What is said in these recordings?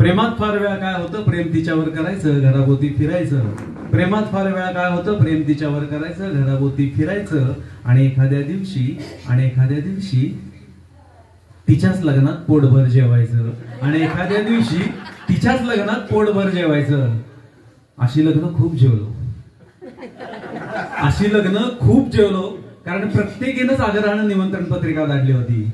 प्रेमात फार वेळा काय होतं, प्रेम तिच्यावर करायचं, घराभोवती फिरायचं. प्रेमात फार वेळा काय होतं, प्रेम तिच्यावर करायचं, घराभोवती फिरायचं. आणि एखाद्या दिवशी तिच्याच लग्नात पोटभर जेवायचं. आणि एखाद्या दिवशी तिच्याच लग्नात पोटभर जेवायचं. अशी लग्न खूप जेवलो. कारण प्रत्येकीनंच आग्रहानं निमंत्रण पत्रिका धाडली होती.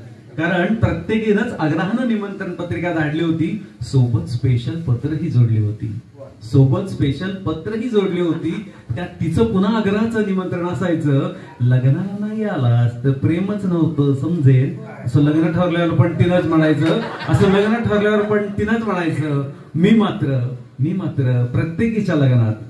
सोबत स्पेशल पत्रही जोडली होती. त्यात तिचं पुन्हा आग्रहाचं निमंत्रण असायचं. लग्नाला नाही आलास तर प्रेमच नव्हतं समजेल. असं लग्न ठरल्यावर पण तिनंच म्हणायचं.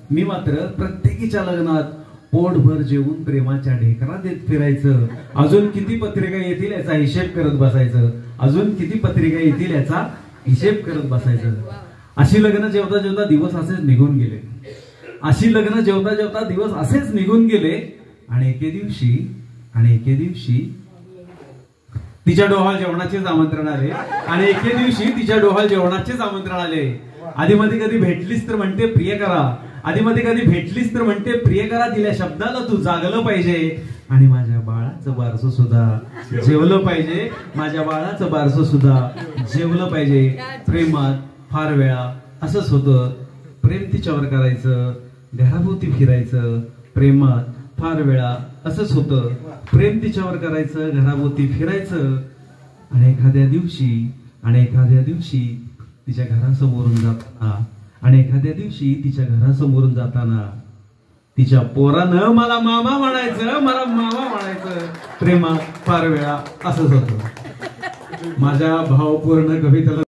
मी मात्र प्रत्येकीच्या लग्नात पोटभर जेवून प्रेमाच्या ढेकरा देत फिरायचं. अजून किती पत्रिका येतील याचा हिशेब करत बसायचं. अशी लग्न जेवता जेवता दिवस असेच निघून गेले. आणि एके दिवशी तिच्या डोहाळ जेवणाचेच आमंत्रण आले. आधी मध्ये कधी भेटलीस तर म्हणते प्रिय करा. दिल्या शब्दाला तू जागलं पाहिजे. आणि माझ्या बाळाचं बारसं सुद्धा जेवलं पाहिजे. प्रेमात फार वेळा असंच होतं. प्रेम तिच्यावर करायचं, घराभोवती फिरायचं. प्रेमात फार वेळा असंच होतं. प्रेम तिच्यावर करायचं, घराभोवती फिरायचं. आणि एखाद्या दिवशी तिच्या घरासमोरून जाताना तिच्या पोरानं मला मामा म्हणायचं. प्रेमात फार वेळा असंच होतं. माझ्या भावपूर्ण कवितेला